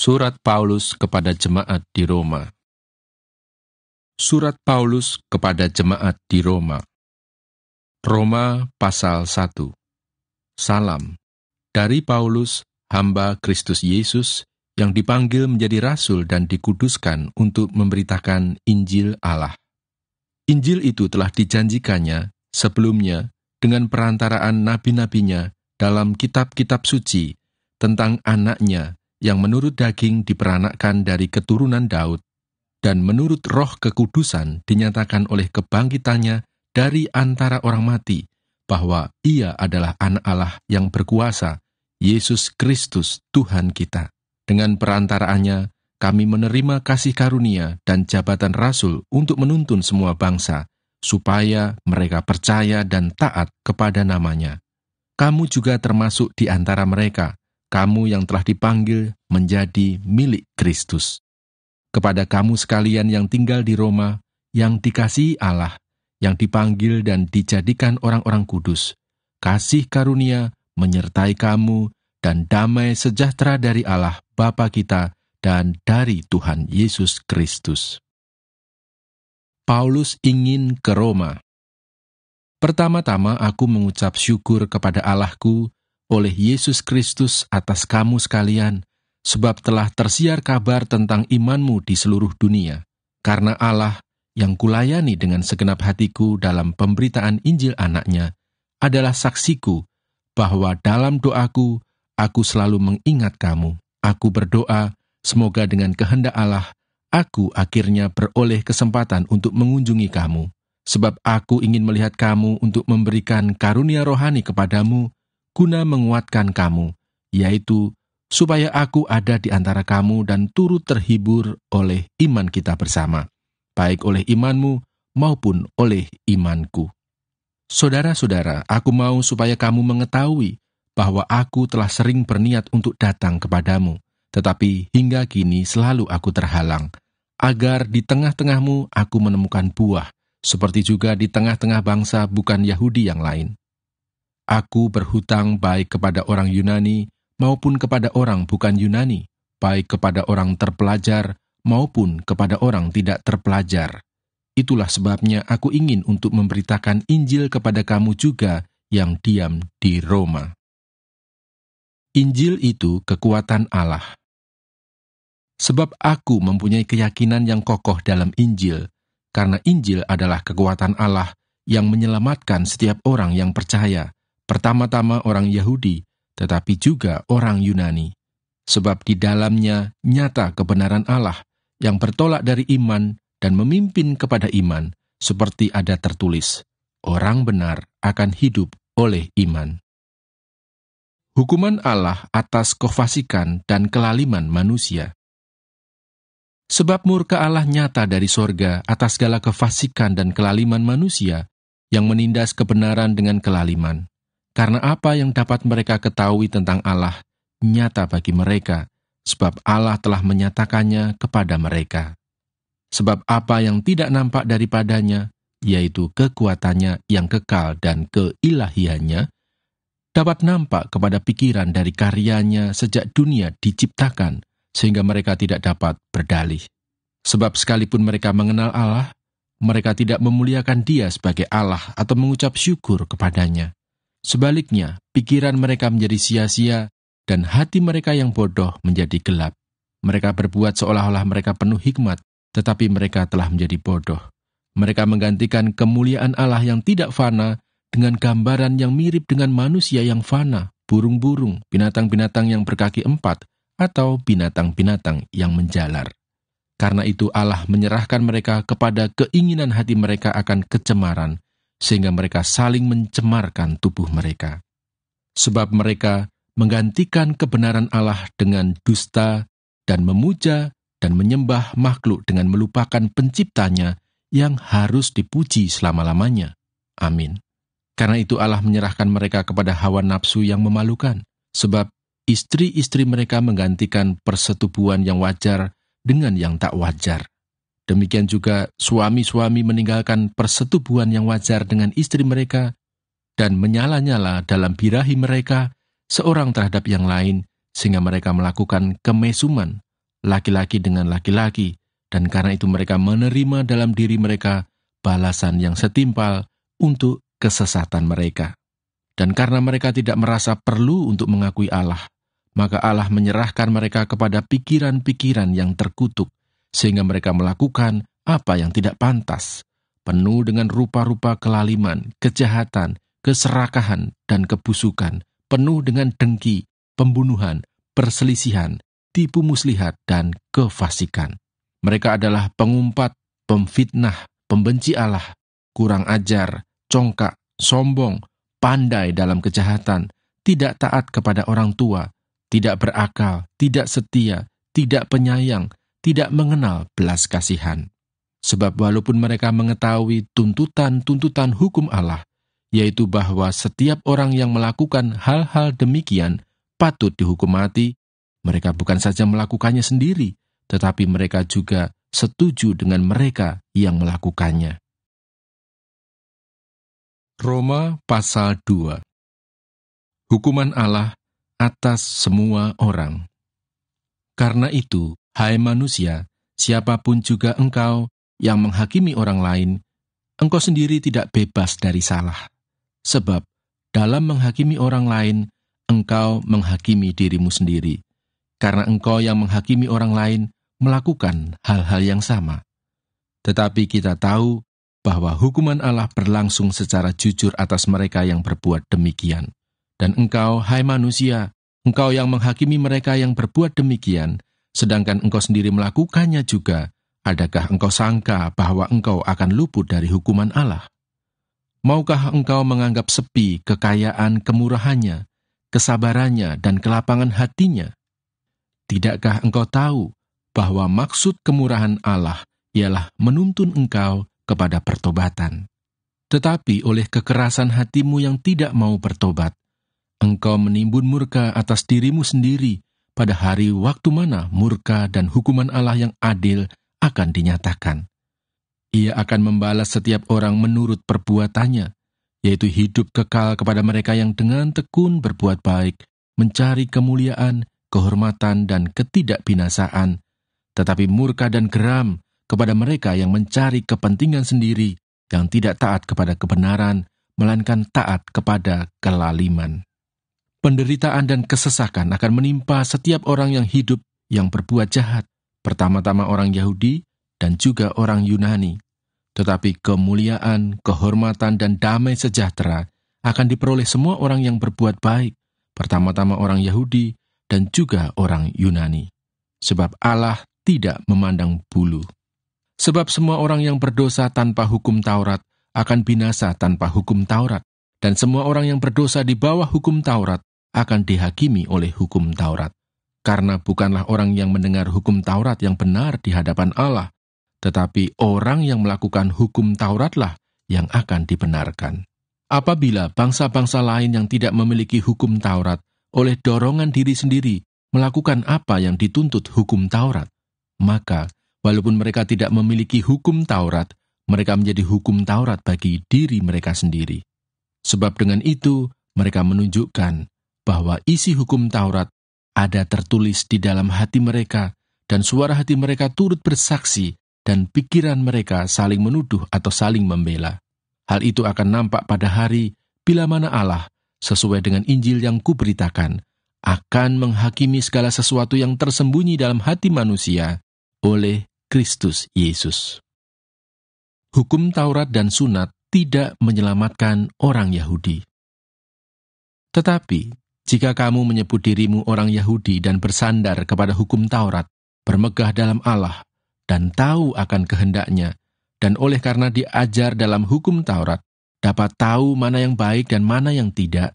Surat Paulus kepada jemaat di Roma. Surat Paulus kepada jemaat di Roma. Roma pasal 1. Salam. Dari Paulus, hamba Kristus Yesus, yang dipanggil menjadi rasul dan dikuduskan untuk memberitakan Injil Allah. Injil itu telah dijanjikannya sebelumnya dengan perantaraan nabi-nabinya dalam kitab-kitab suci tentang anaknya yang menurut daging diperanakkan dari keturunan Daud, dan menurut roh kekudusan dinyatakan oleh kebangkitannya dari antara orang mati, bahwa ia adalah anak Allah yang berkuasa, Yesus Kristus Tuhan kita. Dengan perantaraannya, kami menerima kasih karunia dan jabatan rasul untuk menuntun semua bangsa, supaya mereka percaya dan taat kepada namanya. Kamu juga termasuk di antara mereka, kamu yang telah dipanggil menjadi milik Kristus. Kepada kamu sekalian yang tinggal di Roma, yang dikasihi Allah, yang dipanggil dan dijadikan orang-orang kudus, kasih karunia menyertai kamu dan damai sejahtera dari Allah Bapa kita dan dari Tuhan Yesus Kristus. Paulus ingin ke Roma. Pertama-tama aku mengucap syukur kepada Allahku oleh Yesus Kristus atas kamu sekalian, sebab telah tersiar kabar tentang imanmu di seluruh dunia. Karena Allah yang kulayani dengan segenap hatiku dalam pemberitaan Injil anaknya adalah saksiku bahwa dalam doaku aku selalu mengingat kamu. Aku berdoa, semoga dengan kehendak Allah, aku akhirnya beroleh kesempatan untuk mengunjungi kamu. Sebab aku ingin melihat kamu untuk memberikan karunia rohani kepadamu, guna menguatkan kamu, yaitu supaya aku ada di antara kamu dan turut terhibur oleh iman kita bersama, baik oleh imanmu maupun oleh imanku. Saudara-saudara, aku mau supaya kamu mengetahui bahwa aku telah sering berniat untuk datang kepadamu, tetapi hingga kini selalu aku terhalang, agar di tengah-tengahmu aku menemukan buah, seperti juga di tengah-tengah bangsa bukan Yahudi yang lain. Aku berhutang baik kepada orang Yunani maupun kepada orang bukan Yunani, baik kepada orang terpelajar maupun kepada orang tidak terpelajar. Itulah sebabnya aku ingin untuk memberitakan Injil kepada kamu juga yang diam di Roma. Injil itu kekuatan Allah. Sebab aku mempunyai keyakinan yang kokoh dalam Injil, karena Injil adalah kekuatan Allah yang menyelamatkan setiap orang yang percaya, pertama-tama orang Yahudi, tetapi juga orang Yunani. Sebab di dalamnya nyata kebenaran Allah yang bertolak dari iman dan memimpin kepada iman, seperti ada tertulis, orang benar akan hidup oleh iman. Hukuman Allah atas kefasikan dan kelaliman manusia. Sebab murka Allah nyata dari sorga atas segala kefasikan dan kelaliman manusia yang menindas kebenaran dengan kelaliman. Karena apa yang dapat mereka ketahui tentang Allah, nyata bagi mereka, sebab Allah telah menyatakannya kepada mereka. Sebab apa yang tidak nampak daripadanya, yaitu kekuatannya yang kekal dan keilahiannya, dapat nampak kepada pikiran dari karyanya sejak dunia diciptakan, sehingga mereka tidak dapat berdalih. Sebab sekalipun mereka mengenal Allah, mereka tidak memuliakan Dia sebagai Allah atau mengucap syukur kepadanya. Sebaliknya, pikiran mereka menjadi sia-sia dan hati mereka yang bodoh menjadi gelap. Mereka berbuat seolah-olah mereka penuh hikmat, tetapi mereka telah menjadi bodoh. Mereka menggantikan kemuliaan Allah yang tidak fana dengan gambaran yang mirip dengan manusia yang fana, burung-burung, binatang-binatang yang berkaki empat, atau binatang-binatang yang menjalar. Karena itu Allah menyerahkan mereka kepada keinginan hati mereka akan kecemaran, sehingga mereka saling mencemarkan tubuh mereka. Sebab mereka menggantikan kebenaran Allah dengan dusta dan memuja dan menyembah makhluk dengan melupakan penciptanya yang harus dipuji selama-lamanya. Amin. Karena itu Allah menyerahkan mereka kepada hawa nafsu yang memalukan, sebab istri-istri mereka menggantikan persetubuhan yang wajar dengan yang tak wajar. Demikian juga suami-suami meninggalkan persetubuhan yang wajar dengan istri mereka dan menyala-nyala dalam birahi mereka seorang terhadap yang lain, sehingga mereka melakukan kemesuman, laki-laki dengan laki-laki, dan karena itu mereka menerima dalam diri mereka balasan yang setimpal untuk kesesatan mereka. Dan karena mereka tidak merasa perlu untuk mengakui Allah, maka Allah menyerahkan mereka kepada pikiran-pikiran yang terkutuk, sehingga mereka melakukan apa yang tidak pantas, penuh dengan rupa-rupa kelaliman, kejahatan, keserakahan, dan kebusukan, penuh dengan dengki, pembunuhan, perselisihan, tipu muslihat, dan kefasikan. Mereka adalah pengumpat, pemfitnah, pembenci Allah, kurang ajar, congkak, sombong, pandai dalam kejahatan, tidak taat kepada orang tua, tidak berakal, tidak setia, tidak penyayang, tidak mengenal belas kasihan. Sebab walaupun mereka mengetahui tuntutan-tuntutan hukum Allah, yaitu bahwa setiap orang yang melakukan hal-hal demikian patut dihukum mati, mereka bukan saja melakukannya sendiri, tetapi mereka juga setuju dengan mereka yang melakukannya. Roma pasal 2. Hukuman Allah atas semua orang. Karena itu, hai manusia, siapapun juga engkau yang menghakimi orang lain, engkau sendiri tidak bebas dari salah. Sebab dalam menghakimi orang lain, engkau menghakimi dirimu sendiri. Karena engkau yang menghakimi orang lain melakukan hal-hal yang sama. Tetapi kita tahu bahwa hukuman Allah berlangsung secara jujur atas mereka yang berbuat demikian. Dan engkau, hai manusia, engkau yang menghakimi mereka yang berbuat demikian, sedangkan engkau sendiri melakukannya juga, adakah engkau sangka bahwa engkau akan luput dari hukuman Allah? Maukah engkau menganggap sepi kekayaan kemurahannya, kesabarannya, dan kelapangan hatinya? Tidakkah engkau tahu bahwa maksud kemurahan Allah ialah menuntun engkau kepada pertobatan? Tetapi oleh kekerasan hatimu yang tidak mau bertobat, engkau menimbun murka atas dirimu sendiri pada hari waktu mana murka dan hukuman Allah yang adil akan dinyatakan. Ia akan membalas setiap orang menurut perbuatannya, yaitu hidup kekal kepada mereka yang dengan tekun berbuat baik, mencari kemuliaan, kehormatan, dan ketidakbinasaan, tetapi murka dan geram kepada mereka yang mencari kepentingan sendiri, yang tidak taat kepada kebenaran, melainkan taat kepada kelaliman. Penderitaan dan kesesakan akan menimpa setiap orang yang hidup yang berbuat jahat, pertama-tama orang Yahudi dan juga orang Yunani. Tetapi kemuliaan, kehormatan, dan damai sejahtera akan diperoleh semua orang yang berbuat baik, pertama-tama orang Yahudi dan juga orang Yunani. Sebab Allah tidak memandang bulu. Sebab semua orang yang berdosa tanpa hukum Taurat akan binasa tanpa hukum Taurat, dan semua orang yang berdosa di bawah hukum Taurat akan dihakimi oleh hukum Taurat. Karena bukanlah orang yang mendengar hukum Taurat yang benar di hadapan Allah, tetapi orang yang melakukan hukum Tauratlah yang akan dibenarkan. Apabila bangsa-bangsa lain yang tidak memiliki hukum Taurat oleh dorongan diri sendiri melakukan apa yang dituntut hukum Taurat, maka walaupun mereka tidak memiliki hukum Taurat, mereka menjadi hukum Taurat bagi diri mereka sendiri. Sebab dengan itu, mereka menunjukkan bahwa isi hukum Taurat ada tertulis di dalam hati mereka, dan suara hati mereka turut bersaksi, dan pikiran mereka saling menuduh atau saling membela. Hal itu akan nampak pada hari bila mana Allah, sesuai dengan Injil yang kuberitakan, akan menghakimi segala sesuatu yang tersembunyi dalam hati manusia oleh Kristus Yesus. Hukum Taurat dan sunat tidak menyelamatkan orang Yahudi. Tetapi, jika kamu menyebut dirimu orang Yahudi dan bersandar kepada hukum Taurat, bermegah dalam Allah, dan tahu akan kehendaknya, dan oleh karena diajar dalam hukum Taurat, dapat tahu mana yang baik dan mana yang tidak,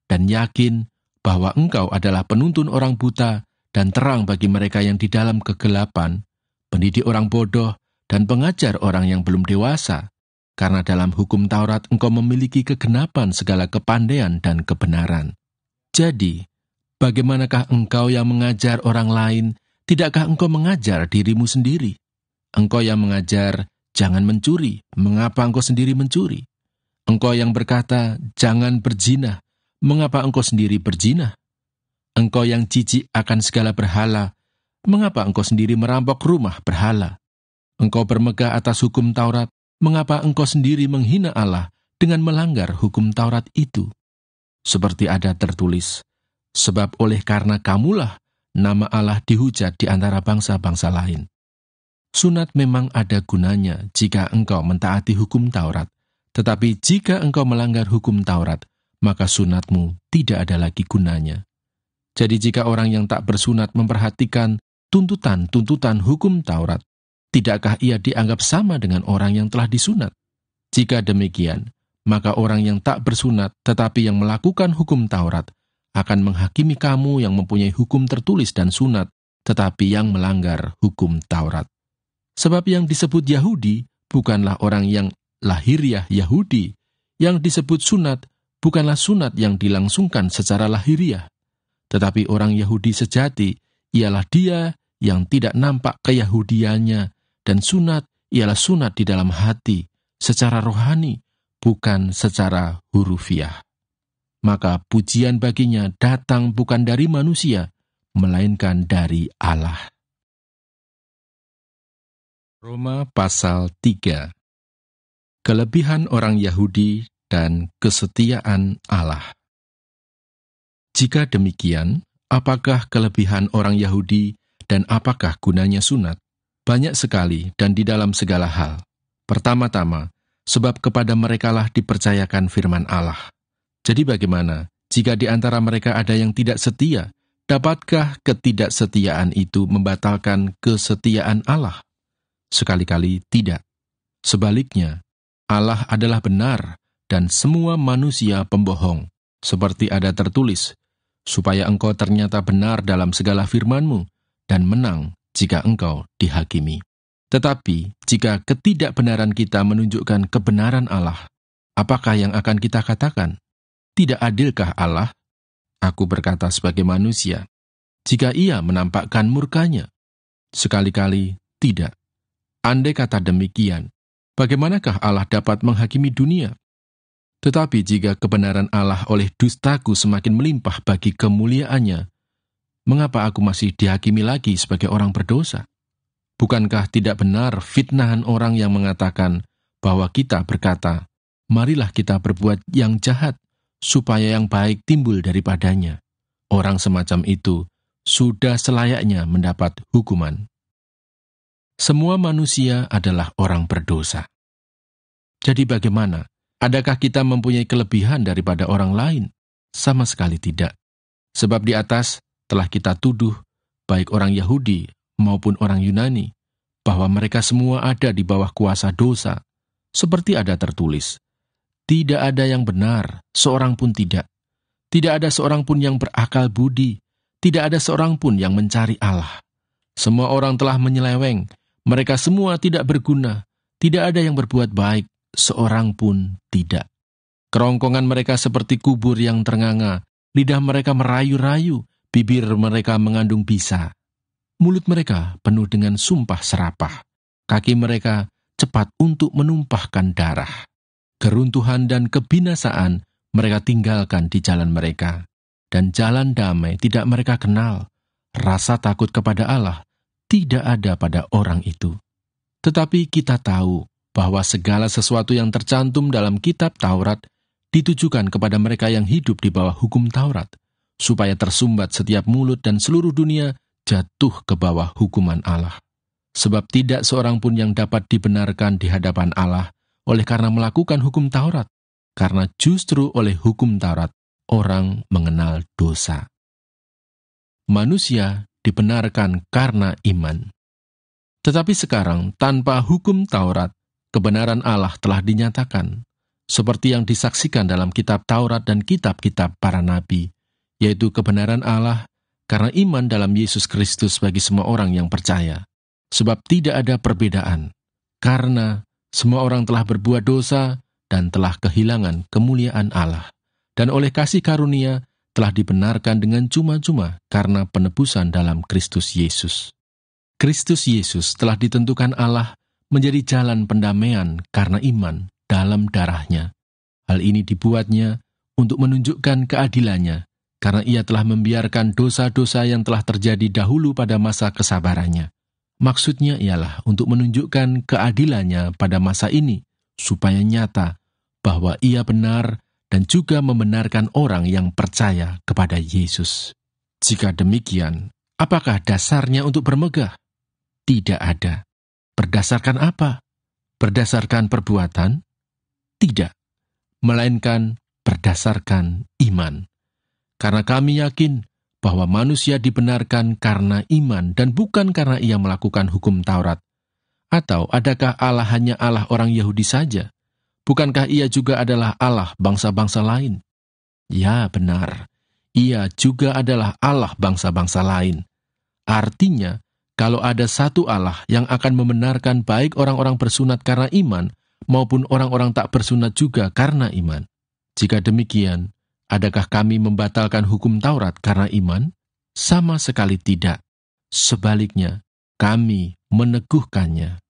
dan yakin bahwa engkau adalah penuntun orang buta dan terang bagi mereka yang di dalam kegelapan, pendidik orang bodoh, dan pengajar orang yang belum dewasa, karena dalam hukum Taurat engkau memiliki kegenapan segala kepandaian dan kebenaran. Jadi, bagaimanakah engkau yang mengajar orang lain, tidakkah engkau mengajar dirimu sendiri? Engkau yang mengajar, jangan mencuri, mengapa engkau sendiri mencuri? Engkau yang berkata, jangan berzina, mengapa engkau sendiri berzina? Engkau yang jijik akan segala berhala, mengapa engkau sendiri merampok rumah berhala? Engkau bermegah atas hukum Taurat, mengapa engkau sendiri menghina Allah dengan melanggar hukum Taurat itu? Seperti ada tertulis, sebab oleh karena kamulah nama Allah dihujat di antara bangsa-bangsa lain. Sunat memang ada gunanya jika engkau mentaati hukum Taurat, tetapi jika engkau melanggar hukum Taurat, maka sunatmu tidak ada lagi gunanya. Jadi jika orang yang tak bersunat memperhatikan tuntutan-tuntutan hukum Taurat, tidakkah ia dianggap sama dengan orang yang telah disunat? Jika demikian, maka orang yang tak bersunat tetapi yang melakukan hukum Taurat akan menghakimi kamu yang mempunyai hukum tertulis dan sunat, tetapi yang melanggar hukum Taurat. Sebab yang disebut Yahudi bukanlah orang yang lahiriah Yahudi, yang disebut sunat bukanlah sunat yang dilangsungkan secara lahiriah, tetapi orang Yahudi sejati ialah dia yang tidak nampak keyahudiannya, dan sunat ialah sunat di dalam hati, secara rohani, bukan secara hurufiah. Maka pujian baginya datang bukan dari manusia, melainkan dari Allah. Roma pasal 3. Kelebihan orang Yahudi dan kesetiaan Allah. Jika demikian, apakah kelebihan orang Yahudi dan apakah gunanya sunat? Banyak sekali dan di dalam segala hal. Pertama-tama, sebab kepada merekalah dipercayakan firman Allah. Jadi bagaimana jika di antara mereka ada yang tidak setia? Dapatkah ketidaksetiaan itu membatalkan kesetiaan Allah? Sekali-kali tidak. Sebaliknya, Allah adalah benar dan semua manusia pembohong, seperti ada tertulis, supaya engkau ternyata benar dalam segala firman-Mu dan menang jika engkau dihakimi. Tetapi jika ketidakbenaran kita menunjukkan kebenaran Allah, apakah yang akan kita katakan? Tidak adilkah Allah? Aku berkata sebagai manusia, jika ia menampakkan murkanya? Sekali-kali tidak. Andai kata demikian, bagaimanakah Allah dapat menghakimi dunia? Tetapi jika kebenaran Allah oleh dustaku semakin melimpah bagi kemuliaannya, mengapa aku masih dihakimi lagi sebagai orang berdosa? Bukankah tidak benar fitnahan orang yang mengatakan bahwa kita berkata, marilah kita berbuat yang jahat, supaya yang baik timbul daripadanya. Orang semacam itu sudah selayaknya mendapat hukuman. Semua manusia adalah orang berdosa. Jadi bagaimana? Adakah kita mempunyai kelebihan daripada orang lain? Sama sekali tidak. Sebab di atas telah kita tuduh, baik orang Yahudi maupun orang Yunani, bahwa mereka semua ada di bawah kuasa dosa. Seperti ada tertulis, tidak ada yang benar, seorang pun tidak. Tidak ada seorang pun yang berakal budi, tidak ada seorang pun yang mencari Allah. Semua orang telah menyeleweng, mereka semua tidak berguna, tidak ada yang berbuat baik, seorang pun tidak. Kerongkongan mereka seperti kubur yang ternganga, lidah mereka merayu-rayu, bibir mereka mengandung bisa. Mulut mereka penuh dengan sumpah serapah, kaki mereka cepat untuk menumpahkan darah. Keruntuhan dan kebinasaan mereka tinggalkan di jalan mereka, dan jalan damai tidak mereka kenal. Rasa takut kepada Allah tidak ada pada orang itu. Tetapi kita tahu bahwa segala sesuatu yang tercantum dalam kitab Taurat ditujukan kepada mereka yang hidup di bawah hukum Taurat, supaya tersumbat setiap mulut dan seluruh dunia jatuh ke bawah hukuman Allah. Sebab tidak seorang pun yang dapat dibenarkan di hadapan Allah oleh karena melakukan hukum Taurat, karena justru oleh hukum Taurat orang mengenal dosa. Manusia dibenarkan karena iman. Tetapi sekarang, tanpa hukum Taurat, kebenaran Allah telah dinyatakan, seperti yang disaksikan dalam kitab Taurat dan kitab-kitab para nabi, yaitu kebenaran Allah karena iman dalam Yesus Kristus bagi semua orang yang percaya. Sebab tidak ada perbedaan, karena semua orang telah berbuat dosa dan telah kehilangan kemuliaan Allah, dan oleh kasih karunia telah dibenarkan dengan cuma-cuma karena penebusan dalam Kristus Yesus. Kristus Yesus telah ditentukan Allah menjadi jalan pendamaian karena iman dalam darahnya. Hal ini dibuatnya untuk menunjukkan keadilannya karena ia telah membiarkan dosa-dosa yang telah terjadi dahulu pada masa kesabarannya. Maksudnya ialah untuk menunjukkan keadilannya pada masa ini, supaya nyata bahwa ia benar dan juga membenarkan orang yang percaya kepada Yesus. Jika demikian, apakah dasarnya untuk bermegah? Tidak ada. Berdasarkan apa? Berdasarkan perbuatan? Tidak. Melainkan berdasarkan iman. Karena kami yakin bahwa manusia dibenarkan karena iman dan bukan karena ia melakukan hukum Taurat. Atau adakah Allah hanya Allah orang Yahudi saja? Bukankah ia juga adalah Allah bangsa-bangsa lain? Ya, benar. Ia juga adalah Allah bangsa-bangsa lain. Artinya, kalau ada satu Allah yang akan membenarkan baik orang-orang bersunat karena iman, maupun orang-orang tak bersunat juga karena iman. Jika demikian, adakah kami membatalkan hukum Taurat karena iman? Sama sekali tidak. Sebaliknya, kami meneguhkannya.